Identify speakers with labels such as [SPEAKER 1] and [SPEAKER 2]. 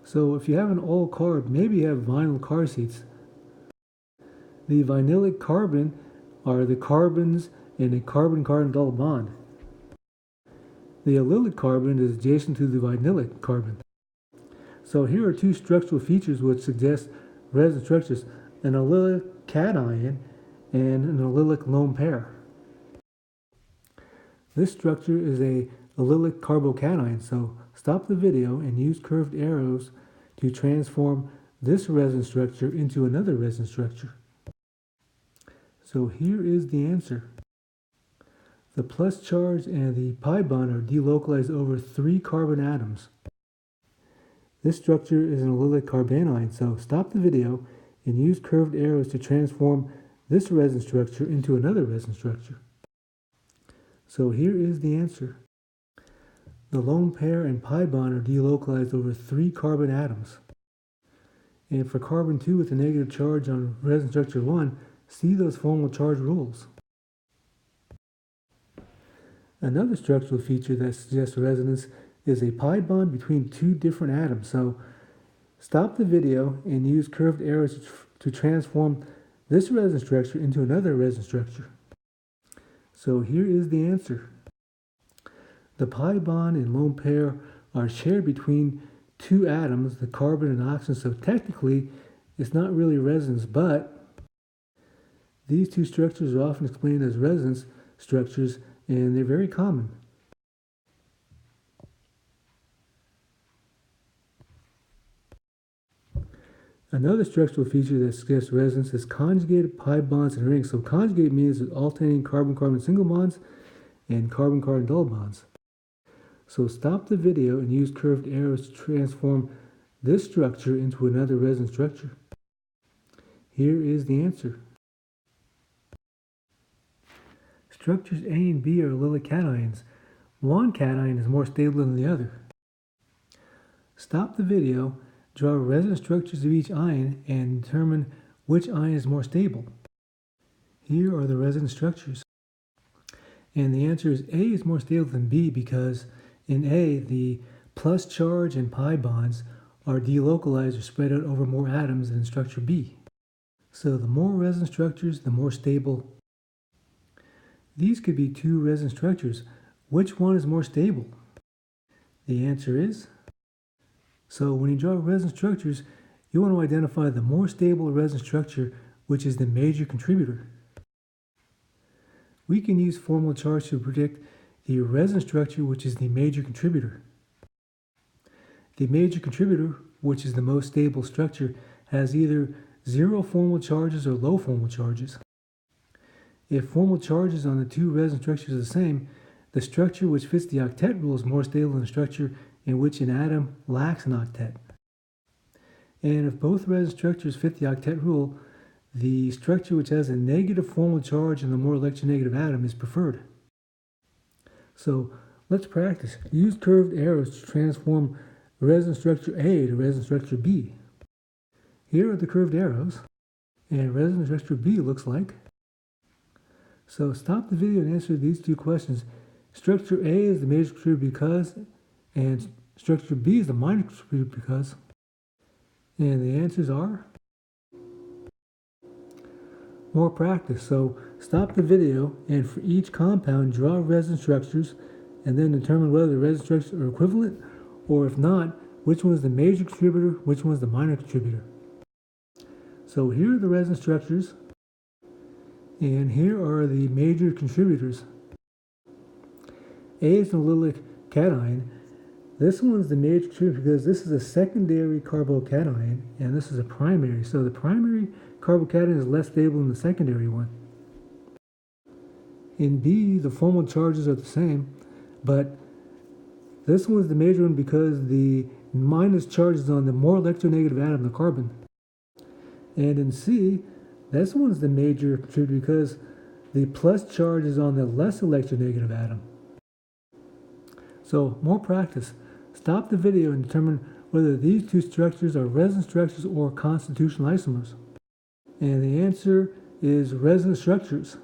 [SPEAKER 1] So if you have an all carb, maybe you have vinyl car seats. The vinylic carbon are the carbons in a carbon-carbon double bond. The allylic carbon is adjacent to the vinylic carbon. So here are two structural features which suggest resonance structures: an allylic cation and an allylic lone pair. This structure is a allylic carbocation, so stop the video and use curved arrows to transform this resonance structure into another resonance structure. So here is the answer. The plus charge and the pi bond are delocalized over 3 carbon atoms. This structure is an allylic carbanion, so stop the video and use curved arrows to transform this resonance structure into another resonance structure. So here is the answer. The lone pair and pi bond are delocalized over 3 carbon atoms. And for carbon 2 with a negative charge on resonance structure 1, see those formal charge rules. Another structural feature that suggests resonance is a pi bond between 2 different atoms. So stop the video and use curved arrows to transform this resonance structure into another resonance structure. So here is the answer. The pi bond and lone pair are shared between 2 atoms, the carbon and oxygen, so technically it's not really resonance, but these 2 structures are often explained as resonance structures, and they're very common. Another structural feature that suggests resonance is conjugated pi bonds and rings. So conjugate means alternating carbon-carbon single bonds and carbon-carbon double bonds. So stop the video and use curved arrows to transform this structure into another resonance structure. Here is the answer. Structures A and B are allylic cations. One cation is more stable than the other. Stop the video, draw resonance structures of each ion, and determine which ion is more stable. Here are the resonance structures. And the answer is A is more stable than B because in A, the plus charge and pi bonds are delocalized or spread out over more atoms than in structure B. So the more resonance structures, the more stable. These could be 2 resonance structures. Which one is more stable? The answer is... So when you draw resonance structures, you want to identify the more stable resonance structure, which is the major contributor. We can use formal charts to predict the resonance structure, which is the major contributor. The major contributor, which is the most stable structure, has either 0 formal charges or low formal charges. If formal charges on the 2 resonance structures are the same, the structure which fits the octet rule is more stable than the structure in which an atom lacks an octet. And if both resonance structures fit the octet rule, the structure which has a negative formal charge and the more electronegative atom is preferred. So let's practice. Use curved arrows to transform resonance structure A to resonance structure B. Here are the curved arrows, and resonance structure B looks like. So stop the video and answer these 2 questions. Structure A is the major contributor because, and structure B is the minor contributor because. And the answers are more practice. So stop the video and for each compound draw resonance structures and then determine whether the resonance structures are equivalent, or if not, which one is the major contributor, which one is the minor contributor. So here are the resonance structures, and here are the major contributors. A is an allylic cation. This one is the major contributor because this is a secondary carbocation and this is a primary. So the primary carbocation is less stable than the secondary one. In B, the formal charges are the same, but this one is the major one because the minus charge is on the more electronegative atom, the carbon. And in C, this one is the major contributor because the plus charge is on the less electronegative atom. So more practice. Stop the video and determine whether these 2 structures are resonance structures or constitutional isomers. And the answer is resonance structures.